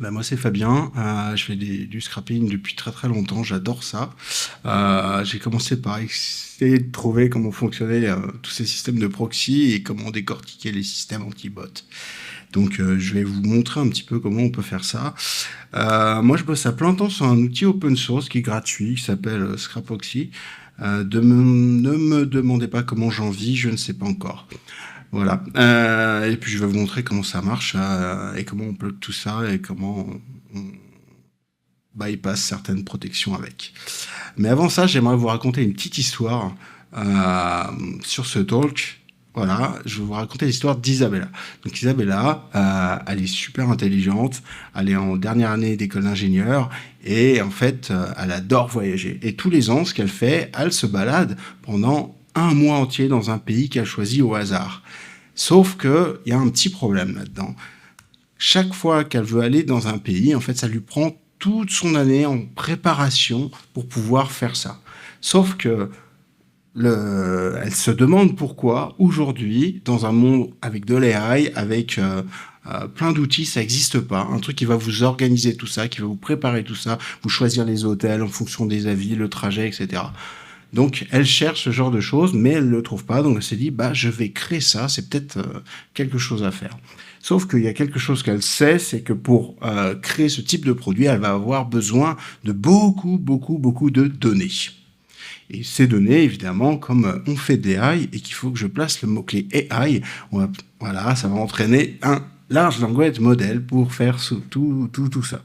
Bah moi c'est Fabien, je fais du scrapping depuis très très longtemps, j'adore ça. J'ai commencé par essayer de trouver comment fonctionnaient tous ces systèmes de proxy et comment décortiquer les systèmes anti-bot. Donc je vais vous montrer un petit peu comment on peut faire ça. Moi je bosse à plein temps sur un outil open source qui est gratuit, qui s'appelle Scrapoxy. Ne me demandez pas comment j'en vis, je ne sais pas encore. Voilà. Et puis je vais vous montrer comment ça marche et comment on plug tout ça et comment on bypass certaines protections avec. Mais avant ça, j'aimerais vous raconter une petite histoire sur ce talk. Voilà, je vais vous raconter l'histoire d'Isabella. Donc Isabella, elle est super intelligente, elle est en dernière année d'école d'ingénieur et en fait, elle adore voyager. Et tous les ans, ce qu'elle fait, elle se balade pendant un mois entier dans un pays qu'elle choisit au hasard. Sauf que il y a un petit problème là-dedans. Chaque fois qu'elle veut aller dans un pays, en fait, ça lui prend toute son année en préparation pour pouvoir faire ça. Sauf que elle se demande pourquoi aujourd'hui, dans un monde avec de l'AI, avec plein d'outils, ça n'existe pas. Un truc qui va vous organiser tout ça, qui va vous préparer tout ça, vous choisir les hôtels en fonction des avis, le trajet, etc. Donc, elle cherche ce genre de choses, mais elle ne le trouve pas. Donc, elle s'est dit, bah, je vais créer ça. C'est peut-être quelque chose à faire. Sauf qu'il y a quelque chose qu'elle sait, c'est que pour créer ce type de produit, elle va avoir besoin de beaucoup de données. Et ces données, évidemment, comme on fait des AI et qu'il faut que je place le mot-clé AI, voilà, ça va entraîner un large language model pour faire tout ça.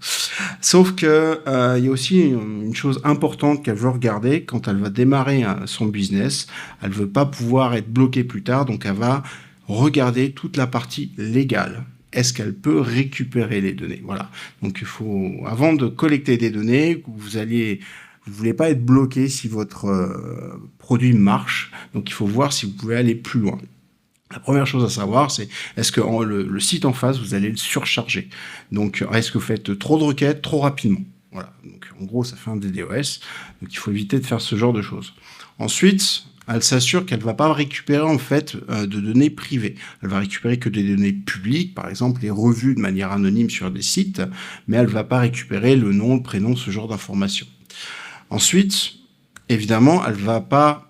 Sauf que il y a aussi une chose importante qu'elle veut regarder quand elle va démarrer son business. Elle veut pas pouvoir être bloquée plus tard, donc elle va regarder toute la partie légale. Est-ce qu'elle peut récupérer les données? Voilà. Donc il faut, avant de collecter des données, vous voulez pas être bloqué si votre produit marche. Donc il faut voir si vous pouvez aller plus loin. La première chose à savoir, c'est est-ce que le site en face, vous allez le surcharger? Donc, est-ce que vous faites trop de requêtes trop rapidement? Voilà. Donc, en gros, ça fait un DDoS. Donc, il faut éviter de faire ce genre de choses. Ensuite, elle s'assure qu'elle ne va pas récupérer en fait de données privées. Elle va récupérer que des données publiques, par exemple les revues de manière anonyme sur des sites, mais elle ne va pas récupérer le nom, le prénom, ce genre d'informations. Ensuite, évidemment, elle ne va pas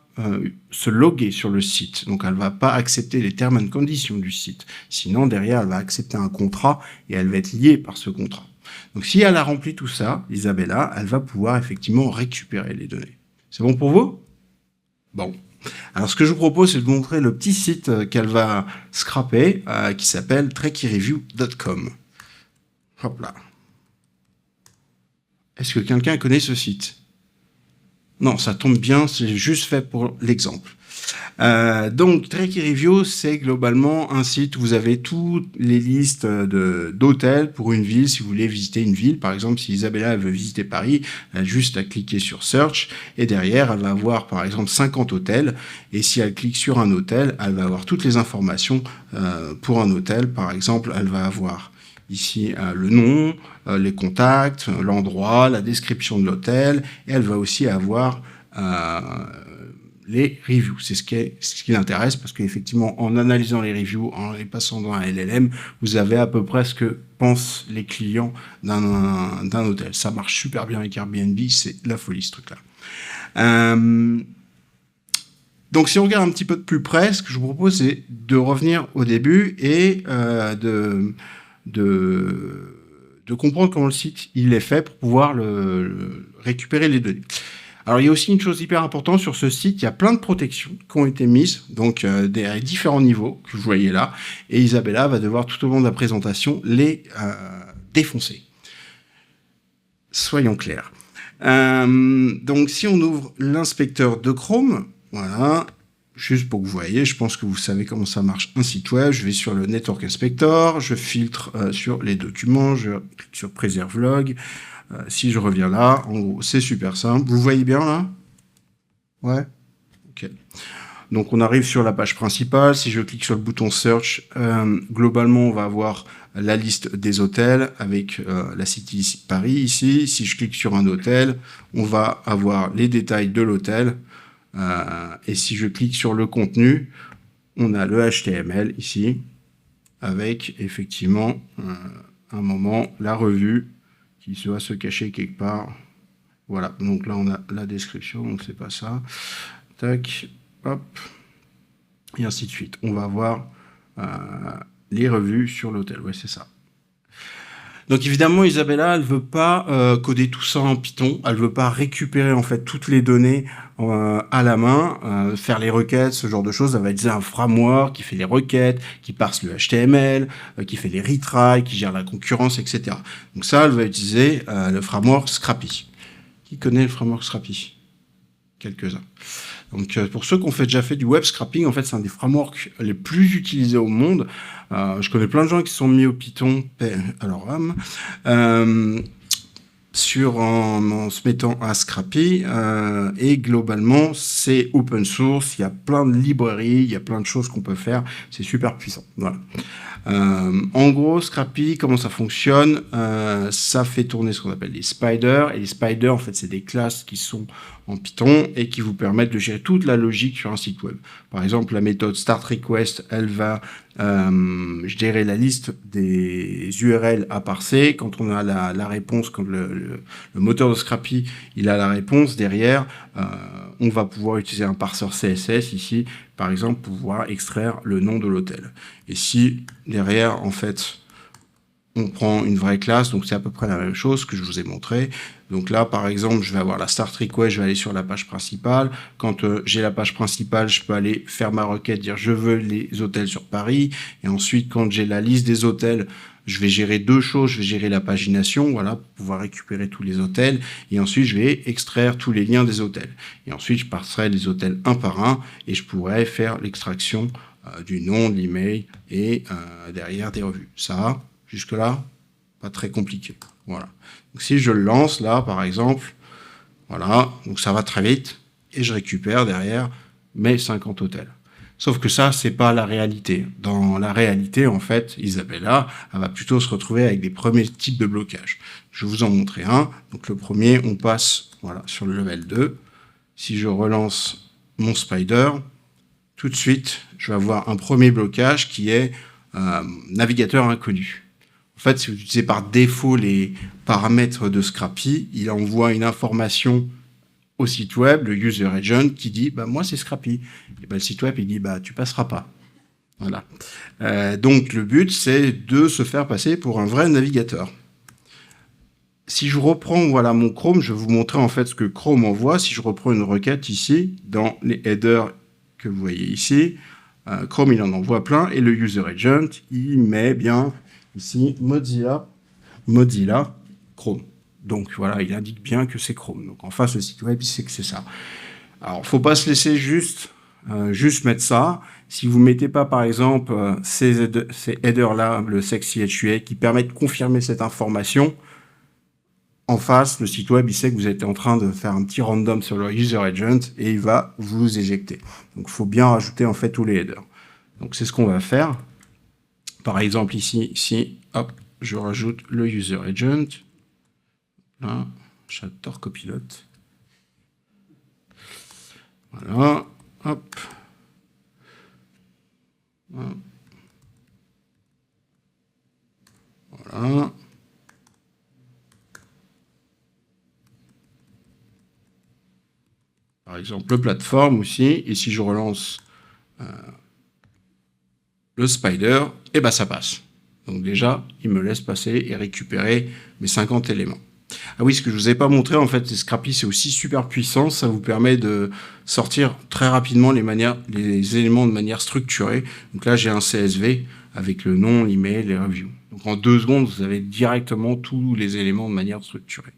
se loguer sur le site. Donc, elle va pas accepter les termes and conditions du site. Sinon, derrière, elle va accepter un contrat et elle va être liée par ce contrat. Donc, si elle a rempli tout ça, Isabella, elle va pouvoir effectivement récupérer les données. C'est bon pour vous? Bon. Alors, ce que je vous propose, c'est de vous montrer le petit site qu'elle va scraper, qui s'appelle trekireview.com. Hop là. Est-ce que quelqu'un connaît ce site? Non, ça tombe bien, c'est juste fait pour l'exemple. Donc, Trek Review, c'est globalement un site où vous avez toutes les listes d'hôtels pour une ville. Si vous voulez visiter une ville, par exemple, si Isabella veut visiter Paris, elle a juste à cliquer sur Search et derrière, elle va avoir par exemple 50 hôtels. Et si elle clique sur un hôtel, elle va avoir toutes les informations pour un hôtel. Par exemple, elle va avoir ici le nom, les contacts, l'endroit, la description de l'hôtel, et elle va aussi avoir les reviews. C'est ce qui l'intéresse, parce qu'effectivement, en analysant les reviews, en les passant dans un LLM, vous avez à peu près ce que pensent les clients d'un hôtel. Ça marche super bien avec Airbnb, c'est la folie ce truc-là. Donc si on regarde un petit peu de plus près, ce que je vous propose, c'est de revenir au début et de comprendre comment le site il est fait pour pouvoir récupérer les données. Alors il y a aussi une chose hyper importante sur ce site, il y a plein de protections qui ont été mises, donc à différents niveaux que vous voyez là, et Isabella va devoir tout au long de la présentation les défoncer. Soyons clairs. Donc si on ouvre l'inspecteur de Chrome, voilà, juste pour que vous voyez, je pense que vous savez comment ça marche un site web. Je vais sur le Network Inspector, je filtre sur les documents, je clique sur Preserve Log. Si je reviens là, en gros, c'est super simple. Vous voyez bien là? Ouais? Ok. Donc on arrive sur la page principale. Si je clique sur le bouton Search, globalement, on va avoir la liste des hôtels avec la City Paris ici. Si je clique sur un hôtel, on va avoir les détails de l'hôtel. Et si je clique sur le contenu, on a le HTML ici, avec effectivement un moment la revue qui va se cacher quelque part. Voilà, donc là on a la description, donc c'est pas ça. Tac, hop, et ainsi de suite. On va voir les revues sur l'hôtel, ouais c'est ça. Donc évidemment, Isabella, elle veut pas coder tout ça en Python. Elle veut pas récupérer en fait toutes les données à la main, faire les requêtes, ce genre de choses. Elle va utiliser un framework qui fait les requêtes, qui parse le HTML, qui fait les retries, qui gère la concurrence, etc. Donc ça, elle va utiliser le framework Scrappy. Qui connaît le framework Scrappy? Quelques-uns. Donc pour ceux qui ont déjà fait du web scrapping, en fait c'est un des frameworks les plus utilisés au monde. Je connais plein de gens qui se sont mis au Python à leur âme en se mettant à Scrappy et globalement c'est open source, il y a plein de librairies, il y a plein de choses qu'on peut faire, c'est super puissant. Voilà. En gros, Scrappy, comment ça fonctionne? Ça fait tourner ce qu'on appelle des spiders. Et les spiders, en fait, c'est des classes qui sont en Python et qui vous permettent de gérer toute la logique sur un site web. Par exemple, la méthode startRequest, elle va gérer la liste des URL à parser. Quand on a la réponse, quand le moteur de Scrappy, il a la réponse derrière, on va pouvoir utiliser un parseur CSS ici, par exemple, pour pouvoir extraire le nom de l'hôtel. Et si derrière, en fait, on prend une vraie classe, donc c'est à peu près la même chose que je vous ai montré. Donc là, par exemple, je vais avoir la start request, je vais aller sur la page principale. Quand j'ai la page principale, je peux aller faire ma requête, dire je veux les hôtels sur Paris. Et ensuite, quand j'ai la liste des hôtels, je vais gérer deux choses. Je vais gérer la pagination, voilà, pour pouvoir récupérer tous les hôtels. Et ensuite, je vais extraire tous les liens des hôtels. Et ensuite, je passerai les hôtels un par un et je pourrai faire l'extraction du nom, de l'email et derrière des revues. Ça, jusque-là, pas très compliqué. Voilà. Donc, si je le lance là, par exemple, voilà, donc ça va très vite et je récupère derrière mes 50 hôtels. Sauf que ça, c'est pas la réalité. Dans la réalité, en fait, Isabella, elle va plutôt se retrouver avec des premiers types de blocages. Je vais vous en montrer un. Donc le premier, on passe voilà, sur le level 2. Si je relance mon spider, tout de suite, je vais avoir un premier blocage qui est navigateur inconnu. En fait, si vous utilisez par défaut les paramètres de Scrappy, il envoie une information au site web, le user agent, qui dit bah, « moi, c'est Scrappy ». Et bah, le site web, il dit bah, « tu passeras pas ». Voilà. Donc, le but, c'est de se faire passer pour un vrai navigateur. Si je reprends voilà, mon Chrome, je vais vous montrer en fait ce que Chrome envoie. Si je reprends une requête ici, dans les headers que vous voyez ici, Chrome, il en envoie plein, et le user agent, il met bien ici Mozilla Chrome. Donc voilà, il indique bien que c'est Chrome. Donc en face, le site web, il sait que c'est ça. Alors, il ne faut pas se laisser juste mettre ça. Si vous ne mettez pas, par exemple, ces headers-là, le sexy HUA, qui permettent de confirmer cette information, en face, le site web, il sait que vous êtes en train de faire un petit random sur le user agent et il va vous éjecter. Donc, il faut bien rajouter en fait tous les headers. Donc, c'est ce qu'on va faire. Par exemple, ici, hop, je rajoute le user agent. Là, j'adore Copilot. Voilà, hop. Voilà. Par exemple, le plateforme aussi. Et si je relance le spider, et ben ça passe. Donc déjà, il me laisse passer et récupérer mes 50 éléments. Ah oui, ce que je ne vous ai pas montré, en fait, Scrappy, c'est aussi super puissant. Ça vous permet de sortir très rapidement les éléments de manière structurée. Donc là, j'ai un CSV avec le nom, l'email, les reviews. Donc en 2 secondes, vous avez directement tous les éléments de manière structurée.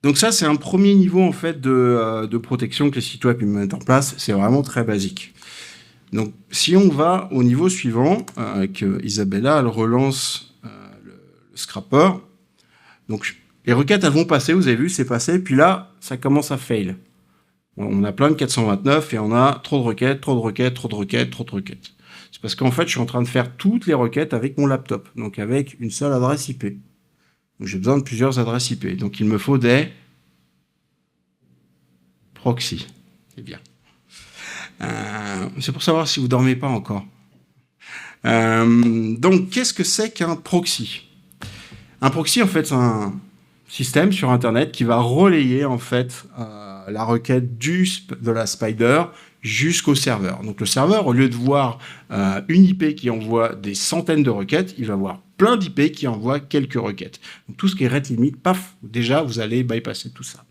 Donc ça, c'est un premier niveau en fait de protection que les sites web mettent en place. C'est vraiment très basique. Donc si on va au niveau suivant, que Isabella, elle relance le scrapper. Donc les requêtes, elles vont passer, vous avez vu, c'est passé. Puis là, ça commence à fail. On a plein de 429 et on a trop de requêtes, trop de requêtes, trop de requêtes, trop de requêtes. C'est parce qu'en fait, je suis en train de faire toutes les requêtes avec mon laptop, donc avec une seule adresse IP. Donc j'ai besoin de plusieurs adresses IP. Donc il me faut des proxys. C'est bien. C'est pour savoir si vous dormez pas encore. Donc, qu'est-ce que c'est qu'un proxy? Un proxy, en fait, c'est un système sur Internet qui va relayer, en fait, la requête de la Spider jusqu'au serveur. Donc, le serveur, au lieu de voir une IP qui envoie des centaines de requêtes, il va voir plein d'IP qui envoient quelques requêtes. Donc, tout ce qui est rate limit, paf, déjà, vous allez bypasser tout ça.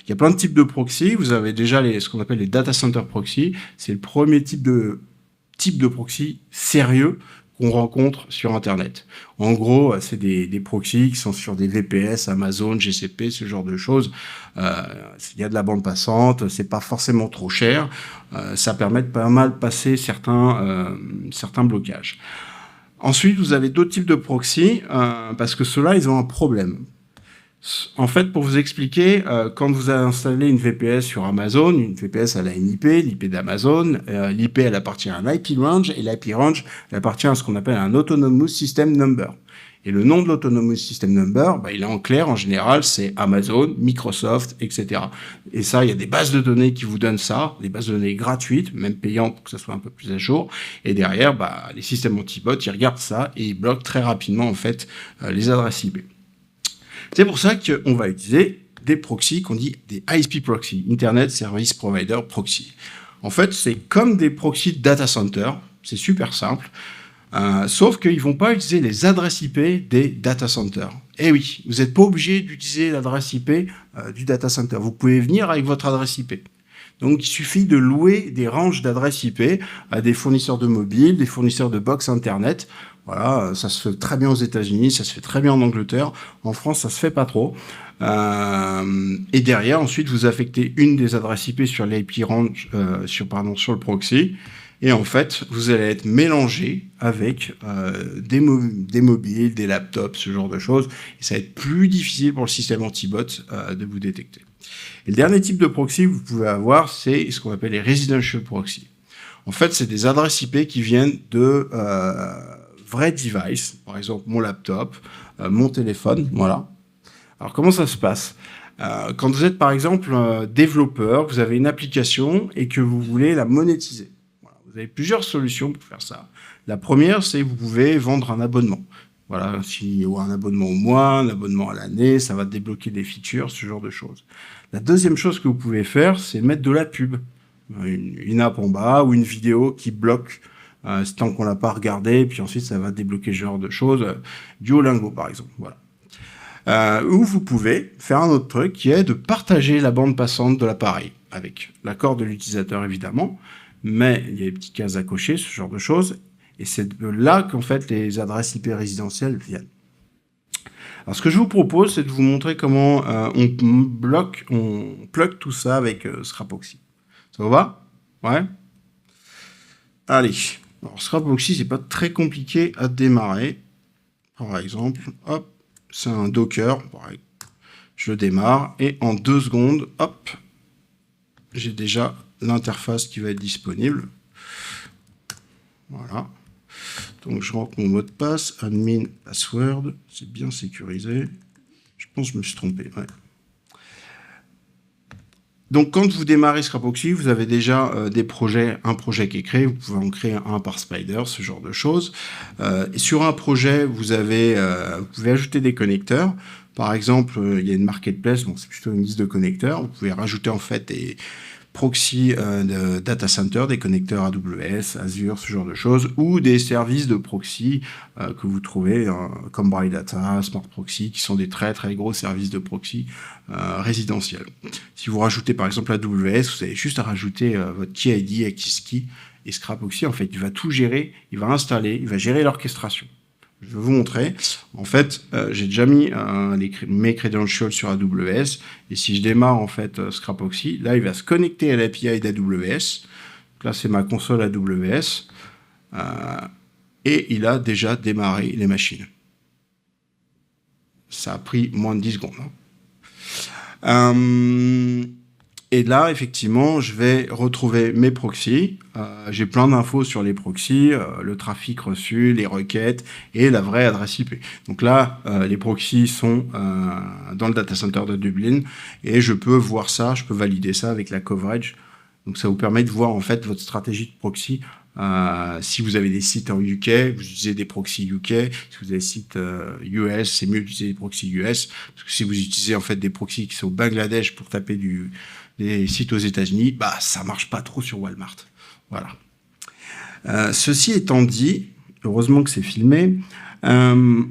Il y a plein de types de proxy. Vous avez déjà ce qu'on appelle les data center proxy. C'est le premier type de proxy sérieux qu'on rencontre sur Internet. En gros, c'est des proxys qui sont sur des VPS, Amazon, GCP, ce genre de choses. Il y a de la bande passante, c'est pas forcément trop cher. Ça permet de pas mal passer certains blocages. Ensuite, vous avez d'autres types de proxy, parce que ceux-là, ils ont un problème. En fait, pour vous expliquer, quand vous avez installé une VPS sur Amazon, une VPS elle a une IP, l'IP d'Amazon, l'IP elle appartient à un IP range, et l'IP range elle appartient à ce qu'on appelle un Autonomous System Number. Et le nom de l'Autonomous System Number, il est en clair, en général, c'est Amazon, Microsoft, etc. Et ça, il y a des bases de données qui vous donnent ça, des bases de données gratuites, même payantes pour que ça soit un peu plus à jour. Et derrière, les systèmes anti-bots, ils regardent ça et ils bloquent très rapidement, en fait, les adresses IP. C'est pour ça qu'on va utiliser des proxys qu'on dit des ISP proxy, Internet Service Provider Proxy. En fait, c'est comme des proxys de data center, c'est super simple, sauf qu'ils ne vont pas utiliser les adresses IP des data centers. Eh oui, vous n'êtes pas obligé d'utiliser l'adresse IP du data center. Vous pouvez venir avec votre adresse IP. Donc, il suffit de louer des ranges d'adresses IP à des fournisseurs de mobile, des fournisseurs de box Internet. Voilà, ça se fait très bien aux États-Unis, ça se fait très bien en Angleterre. En France, ça se fait pas trop. Et derrière, ensuite, vous affectez une des adresses IP sur l'IP range, sur le proxy. Et en fait, vous allez être mélangé avec des mobiles, des laptops, ce genre de choses. Et ça va être plus difficile pour le système anti-bot de vous détecter. Et le dernier type de proxy que vous pouvez avoir, c'est ce qu'on appelle les residential proxy. En fait, c'est des adresses IP qui viennent de vrais devices, par exemple mon laptop, mon téléphone, voilà. Alors, comment ça se passe? Quand vous êtes, par exemple, développeur, vous avez une application et que vous voulez la monétiser. Voilà. Vous avez plusieurs solutions pour faire ça. La première, c'est que vous pouvez vendre un abonnement. Voilà, ou un abonnement au mois, un abonnement à l'année, ça va débloquer des features, ce genre de choses. La deuxième chose que vous pouvez faire, c'est mettre de la pub. Une app en bas ou une vidéo qui bloque tant qu'on l'a pas regardé, puis ensuite ça va débloquer ce genre de choses. Duolingo, par exemple, voilà. Ou vous pouvez faire un autre truc qui est de partager la bande passante de l'appareil, avec l'accord de l'utilisateur évidemment, mais il y a des petites cases à cocher, ce genre de choses. Et c'est de là qu'en fait les adresses IP résidentielles viennent. Alors ce que je vous propose, c'est de vous montrer comment on plug tout ça avec Scrapoxy. Ça vous va? Ouais. Allez. Alors Scrapoxy, c'est pas très compliqué à démarrer. Par exemple, hop, c'est un Docker. Pareil. Je le démarre et en 2 secondes, hop, j'ai déjà l'interface qui va être disponible. Voilà. Donc, je rentre mon mot de passe, admin, password, c'est bien sécurisé. Je pense que je me suis trompé, ouais. Donc, quand vous démarrez Scrapoxy, vous avez déjà un projet qui est créé. Vous pouvez en créer un par Spider, ce genre de choses. Et sur un projet, vous pouvez ajouter des connecteurs. Par exemple, il y a une marketplace, donc c'est plutôt une liste de connecteurs. Vous pouvez rajouter en fait des proxy de data center, des connecteurs AWS, Azure, ce genre de choses, ou des services de proxy que vous trouvez comme BrightData, Smart Proxy, qui sont des très très gros services de proxy résidentiels. Si vous rajoutez par exemple AWS, vous avez juste à rajouter votre KeyID, ActiveKey, et Scrapoxy, en fait, il va tout gérer, il va installer, il va gérer l'orchestration. Je vais vous montrer. En fait, j'ai déjà mis mes credentials sur AWS. Et si je démarre en fait Scrapoxy, là, il va se connecter à l'API d'AWS. Là, c'est ma console AWS. Et il a déjà démarré les machines. Ça a pris moins de 10 secondes. Et là, effectivement, je vais retrouver mes proxys. J'ai plein d'infos sur les proxys, le trafic reçu, les requêtes et la vraie adresse IP. Donc là, les proxys sont dans le data center de Dublin et je peux voir ça, je peux valider ça avec la coverage. Donc ça vous permet de voir en fait votre stratégie de proxy Si vous avez des sites en UK, vous utilisez des proxys UK. Si vous avez des sites US, c'est mieux d'utiliser des proxys US. Parce que si vous utilisez en fait des proxys qui sont au Bangladesh pour taper des sites aux États-Unis, bah ça marche pas trop sur Walmart. Voilà. Ceci étant dit, heureusement que c'est filmé, je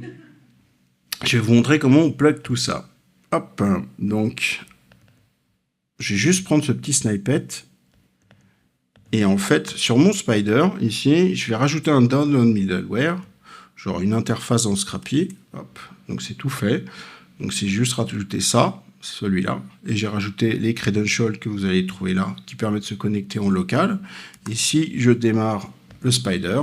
vais vous montrer comment on plug tout ça. Hop, donc je vais juste prendre ce petit snippet. Et en fait, sur mon Spider, ici, je vais rajouter un download middleware, genre une interface dans Scrappy. Hop, donc c'est tout fait. Donc c'est juste rajouter ça, celui-là. Et j'ai rajouté les credentials que vous allez trouver là, qui permettent de se connecter en local. Ici, je démarre le Spider.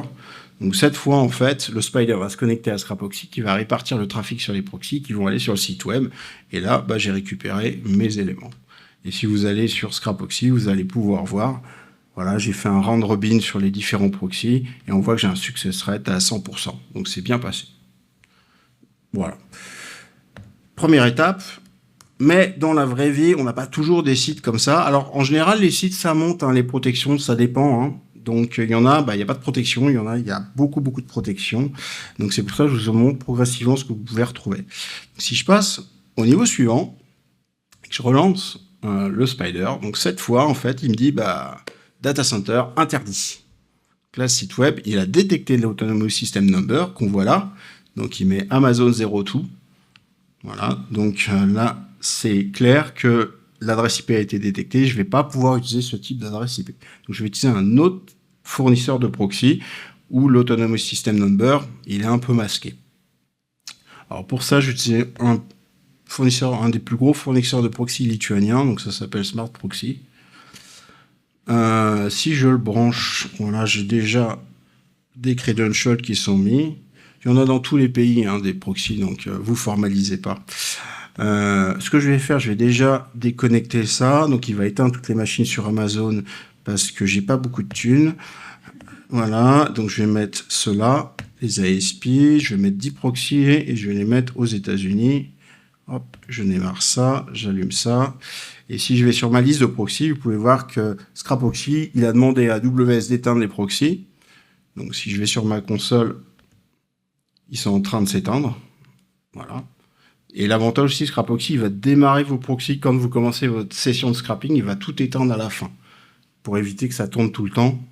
Donc cette fois, en fait, le Spider va se connecter à Scrapoxy, qui va répartir le trafic sur les proxys qui vont aller sur le site web. Et là, bah, j'ai récupéré mes éléments. Et si vous allez sur Scrapoxy, vous allez pouvoir voir... Voilà, j'ai fait un round robin sur les différents proxys et on voit que j'ai un success rate à 100%. Donc c'est bien passé. Voilà. Première étape. Mais dans la vraie vie, on n'a pas toujours des sites comme ça. Alors en général, les sites, ça monte, hein, les protections, ça dépend. Hein. Donc il y en a, bah, il n'y a pas de protection. Il y a beaucoup de protection. Donc c'est pour ça que je vous montre progressivement ce que vous pouvez retrouver. Si je passe au niveau suivant, et que je relance le Spider, donc cette fois, en fait, il me dit... bah Data Center interdit. Là, site web, il a détecté l'Autonomous System Number qu'on voit là. Donc, il met Amazon 02. Voilà. Donc là, c'est clair que l'adresse IP a été détectée. Je ne vais pas pouvoir utiliser ce type d'adresse IP. Donc, je vais utiliser un autre fournisseur de proxy où l'Autonomous System Number, il est un peu masqué. Alors, pour ça, j'utilise un des plus gros fournisseurs de proxy lituaniens. Donc, ça s'appelle Smart Proxy. Si je le branche, voilà, j'ai déjà des credentials qui sont mis. Il y en a dans tous les pays, hein, des proxys, donc vous formalisez pas. Ce que je vais faire, je vais déjà déconnecter ça. Donc il va éteindre toutes les machines sur Amazon parce que j'ai pas beaucoup de thunes. Voilà, donc je vais mettre cela, les ASP, je vais mettre 10 proxys et je vais les mettre aux États-Unis. Hop, je démarre ça, j'allume ça. Et si je vais sur ma liste de proxys, vous pouvez voir que Scrapoxy, il a demandé à AWS d'éteindre les proxys. Donc si je vais sur ma console, ils sont en train de s'éteindre. Voilà. Et l'avantage aussi, Scrapoxy, il va démarrer vos proxys quand vous commencez votre session de scrapping, il va tout éteindre à la fin, pour éviter que ça tourne tout le temps,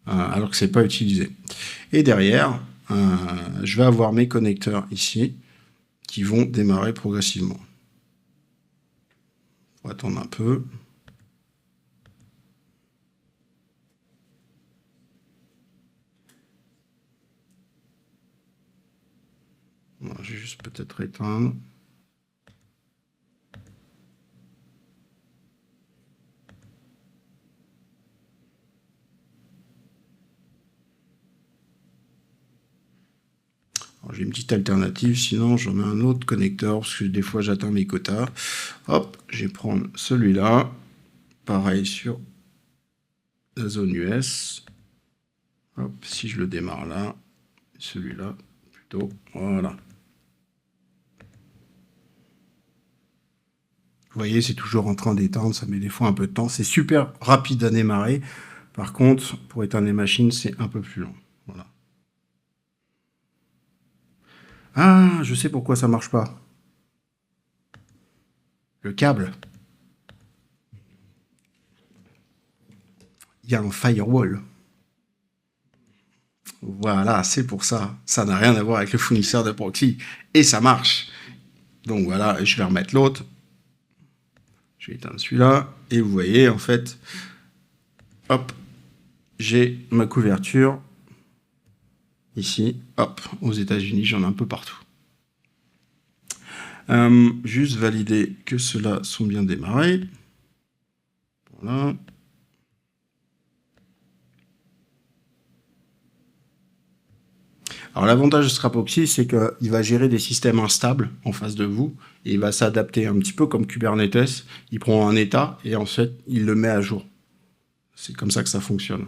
alors que c'est pas utilisé. Et derrière, je vais avoir mes connecteurs ici, qui vont démarrer progressivement. On va attendre un peu. Bon, je vais juste peut-être éteindre. J'ai une petite alternative, sinon j'en mets un autre connecteur, parce que des fois j'atteins mes quotas. Hop, je vais prendre celui-là. Pareil sur la zone US. Hop, si je le démarre là, celui-là, plutôt, voilà. Vous voyez, c'est toujours en train d'éteindre, ça met des fois un peu de temps. C'est super rapide à démarrer. Par contre, pour éteindre les machines, c'est un peu plus long. Voilà. Ah, je sais pourquoi ça marche pas. Le câble. Il y a un firewall. Voilà, c'est pour ça. Ça n'a rien à voir avec le fournisseur de proxy. Et ça marche. Donc voilà, je vais remettre l'autre. Je vais éteindre celui-là. Et vous voyez, en fait, hop, j'ai ma couverture. Ici, hop, aux États-Unis, j'en ai un peu partout. Juste valider que ceux-là sont bien démarrés. Voilà. Alors l'avantage de Scrapoxy, c'est qu'il va gérer des systèmes instables en face de vous et il va s'adapter un petit peu comme Kubernetes. Il prend un état et en fait, il le met à jour. C'est comme ça que ça fonctionne.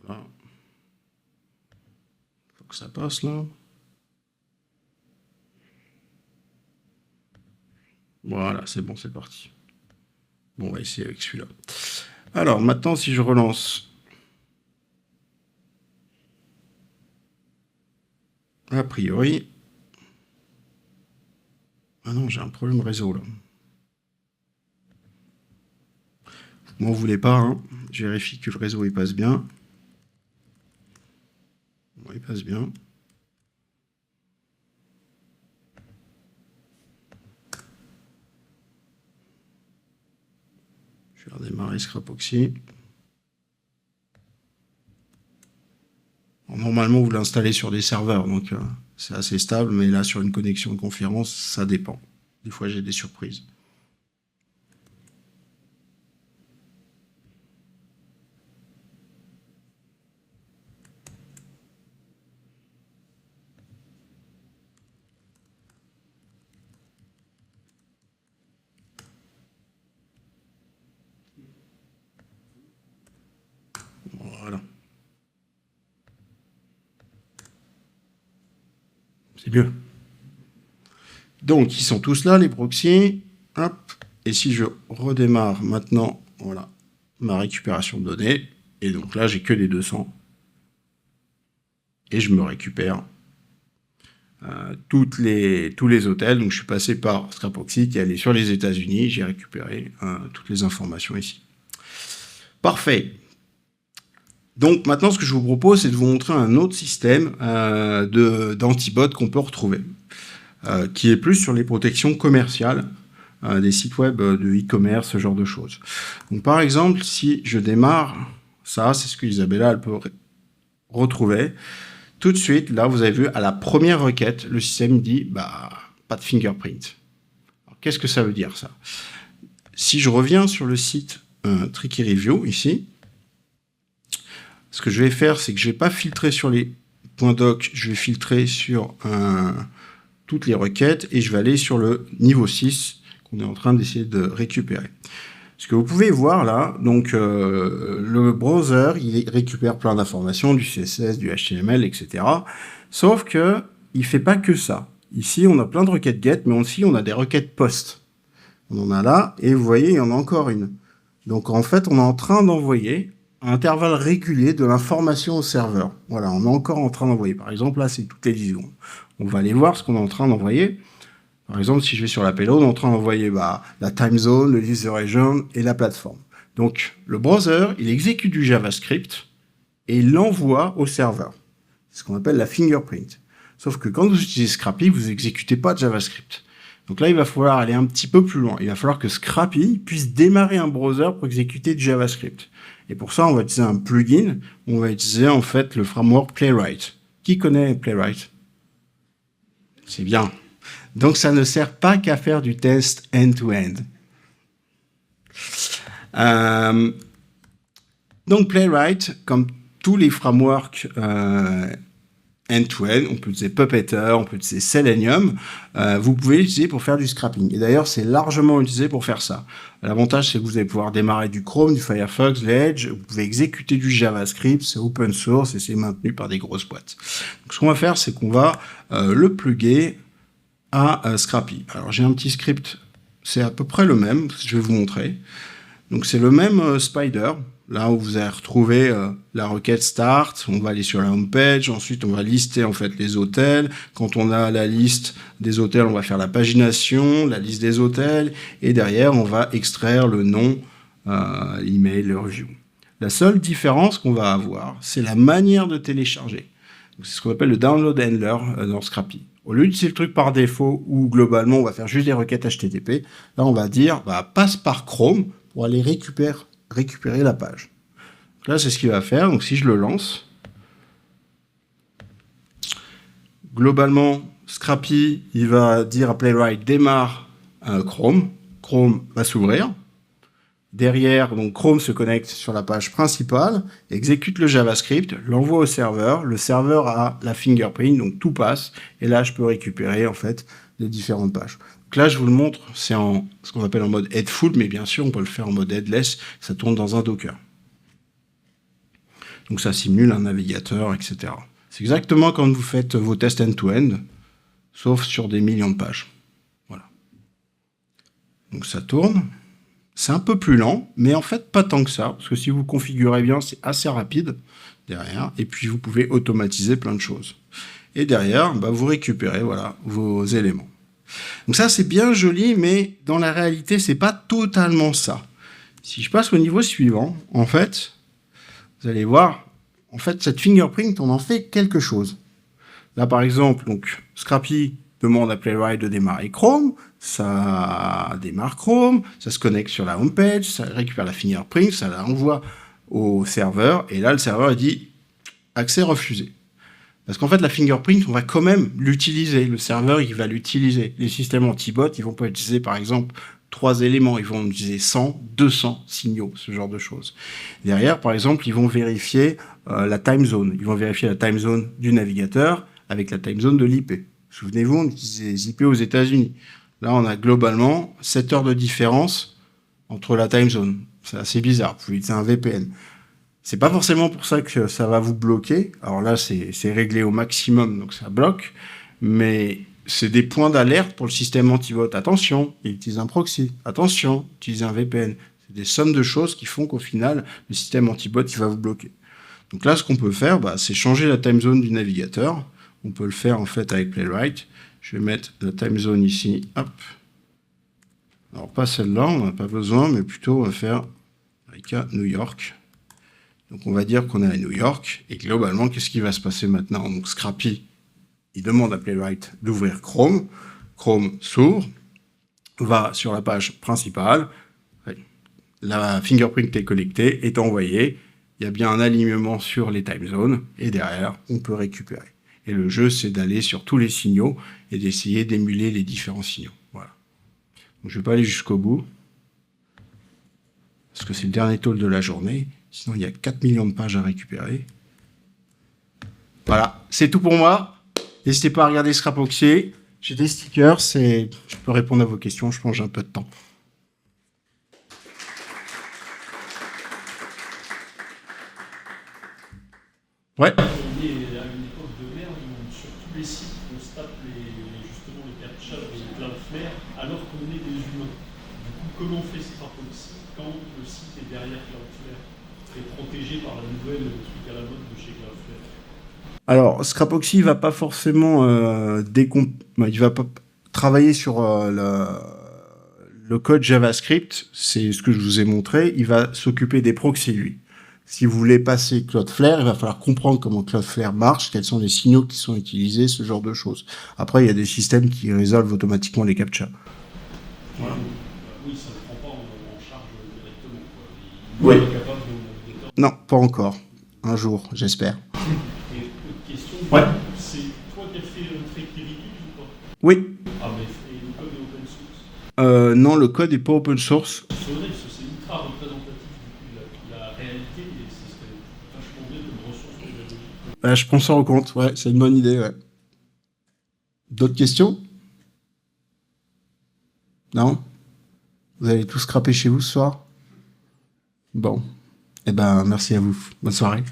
Voilà. Faut que ça passe là. Voilà, c'est bon, c'est parti. Bon, on va essayer avec celui-là. Alors maintenant, si je relance A priori... Ah non, j'ai un problème réseau, là. Vous m'en voulez pas, hein. Je vérifie que le réseau, il passe bien. Bon, il passe bien. Je vais redémarrer Scrapoxy. Normalement, vous l'installez sur des serveurs, donc c'est assez stable, mais là, sur une connexion de conférence, ça dépend. Des fois, j'ai des surprises. Voilà. C'est mieux. Donc, ils sont tous là, les proxys. Hop. Et si je redémarre maintenant, voilà, ma récupération de données. Et donc là, j'ai que les 200. Et je me récupère tous les hôtels. Donc, je suis passé par Scrapoxy qui est allé sur les États-Unis. J'ai récupéré toutes les informations ici. Parfait. Donc maintenant, ce que je vous propose, c'est de vous montrer un autre système d'antibot qu'on peut retrouver, qui est plus sur les protections commerciales des sites web de e-commerce, ce genre de choses. Donc par exemple, si je démarre, ça, c'est ce que Isabella elle peut retrouver. Tout de suite, là, vous avez vu, à la première requête, le système dit bah, pas de fingerprint. Qu'est-ce que ça veut dire, ça? Si je reviens sur le site Tricky Review, ici, ce que je vais faire, c'est que je ne vais pas filtrer sur les points doc, je vais filtrer sur toutes les requêtes et je vais aller sur le niveau 6 qu'on est en train d'essayer de récupérer. Ce que vous pouvez voir là, donc le browser, il récupère plein d'informations, du CSS, du HTML, etc. Sauf que il fait pas que ça. Ici, on a plein de requêtes get, mais aussi on a des requêtes post. On en a là, et vous voyez, il y en a encore une. Donc en fait, on est en train d'envoyer à intervalles réguliers de l'information au serveur. Voilà, on est encore en train d'envoyer. Par exemple, là, c'est toutes les 10 secondes. On va aller voir ce qu'on est en train d'envoyer. Par exemple, si je vais sur la payload, on est en train d'envoyer la time zone, le user region et la plateforme. Donc, le browser, il exécute du JavaScript et il l'envoie au serveur. C'est ce qu'on appelle la fingerprint. Sauf que quand vous utilisez Scrappy, vous n'exécutez pas de JavaScript. Donc là, il va falloir aller un petit peu plus loin. Il va falloir que Scrappy puisse démarrer un browser pour exécuter du JavaScript. Et pour ça, on va utiliser un plugin. On va utiliser en fait le framework Playwright. Qui connaît Playwright? C'est bien. Donc ça ne sert pas qu'à faire du test end-to-end. Donc Playwright, comme tous les frameworks end-to-end, on peut utiliser Puppeteer, on peut utiliser Selenium, vous pouvez l'utiliser pour faire du scrapping. Et d'ailleurs, c'est largement utilisé pour faire ça. L'avantage, c'est que vous allez pouvoir démarrer du Chrome, du Firefox, l'Edge, vous pouvez exécuter du JavaScript, c'est open source et c'est maintenu par des grosses boîtes. Donc, ce qu'on va faire, c'est qu'on va le plugger à Scrappy. Alors, j'ai un petit script, c'est à peu près le même, je vais vous montrer. Donc, c'est le même spider. Là où vous allez retrouver la requête start, on va aller sur la home page, ensuite on va lister en fait les hôtels. Quand on a la liste des hôtels, on va faire la pagination, la liste des hôtels, et derrière on va extraire le nom, l'email, le review. La seule différence qu'on va avoir, c'est la manière de télécharger. C'est ce qu'on appelle le download handler dans Scrappy. Au lieu d'utiliser le truc par défaut, où globalement on va faire juste des requêtes HTTP, là on va dire passe par Chrome pour aller récupérer la page. Donc là, c'est ce qu'il va faire. Donc, si je le lance, globalement, Scrappy, il va dire à Playwright, démarre Chrome. Chrome va s'ouvrir. Derrière, donc Chrome se connecte sur la page principale, exécute le JavaScript, l'envoie au serveur. Le serveur a la fingerprint, donc tout passe. Et là, je peux récupérer, en fait, les différentes pages. Donc là, je vous le montre, c'est en ce qu'on appelle en mode headful, mais bien sûr, on peut le faire en mode headless, ça tourne dans un Docker. Donc ça simule un navigateur, etc. C'est exactement comme vous faites vos tests end-to-end, sauf sur des millions de pages. Voilà. Donc ça tourne. C'est un peu plus lent, mais en fait, pas tant que ça, parce que si vous configurez bien, c'est assez rapide derrière, et puis vous pouvez automatiser plein de choses. et derrière, bah, vous récupérez voilà, vos éléments. Donc ça, c'est bien joli, mais dans la réalité, c'est pas totalement ça. Si je passe au niveau suivant, en fait, vous allez voir, en fait, cette fingerprint, on en fait quelque chose. Là, par exemple, donc, Scrappy demande à Playwright de démarrer Chrome, ça démarre Chrome, ça se connecte sur la homepage, ça récupère la fingerprint, ça la envoie au serveur, et là, le serveur dit accès refusé. Parce qu'en fait, la fingerprint, on va quand même l'utiliser. Le serveur, il va l'utiliser. Les systèmes anti-bot, ils vont pas utiliser, par exemple, 3 éléments. Ils vont utiliser 100, 200 signaux, ce genre de choses. Derrière, par exemple, ils vont vérifier la time zone. Ils vont vérifier la time zone du navigateur avec la time zone de l'IP. Souvenez-vous, on utilisait les IP aux États-Unis. Là, on a globalement 7 heures de différence entre la time zone. C'est assez bizarre. Vous pouvez utiliser un VPN. C'est pas forcément pour ça que ça va vous bloquer. Alors là, c'est réglé au maximum, donc ça bloque. Mais c'est des points d'alerte pour le système anti-bot. Attention, il utilise un proxy. Attention, utilise un VPN. C'est des sommes de choses qui font qu'au final, le système anti-bot, il va vous bloquer. Donc là, ce qu'on peut faire, bah, c'est changer la time zone du navigateur. On peut le faire en fait avec Playwright. Je vais mettre la time zone ici. Hop. Alors pas celle-là, on n'a pas besoin, mais plutôt on va faire avec New York. Donc on va dire qu'on est à New York, et globalement, qu'est-ce qui va se passer maintenant? Donc Scrappy, il demande à Playwright d'ouvrir Chrome. Chrome s'ouvre, va sur la page principale, la fingerprint est collectée, est envoyée, il y a bien un alignement sur les time zones, et derrière, on peut récupérer. Et le jeu, c'est d'aller sur tous les signaux, et d'essayer d'émuler les différents signaux. Voilà. Donc je ne vais pas aller jusqu'au bout, parce que c'est le dernier talk de la journée. Sinon, il y a 4 millions de pages à récupérer. Voilà, c'est tout pour moi. N'hésitez pas à regarder Scrapoxy. J'ai des stickers et je peux répondre à vos questions. Je pense que j'ai un peu de temps. Ouais. On est à une époque de merde où sur tous les sites, on se tape justement les captcha de Cloudflare alors qu'on est des humains. Du coup, comment on fait Scrapoxy quand le site est derrière Cloudflare et protégé par la nouvelle truc à la mode de chez Cloudflare? Alors, Scrapoxy ne va pas forcément il va pas travailler sur le code JavaScript. C'est ce que je vous ai montré. Il va s'occuper des proxys, lui. Si vous voulez passer Cloudflare, il va falloir comprendre comment Cloudflare marche, quels sont les signaux qui sont utilisés, ce genre de choses. Après, il y a des systèmes qui résolvent automatiquement les captcha. Voilà. Oui, ça ne prend pas en charge directement. Oui. Il est capable de navigateur. Non, pas encore. Un jour, j'espère. Et autre question, Ouais. c'est toi qui as fait le trait Heritage ou pas? Oui. Ah, mais et le code est open source? Non, le code n'est pas open source. C'est honnête, c'est ultra représentatif du coup de la réalité et c'est vachement bien comme ressource pédagogique. Je prends ça en compte. Ouais, c'est une bonne idée. Ouais. D'autres questions? Non? Vous allez tous scraper chez vous ce soir? Bon. Eh ben, merci à vous. Bonne soirée.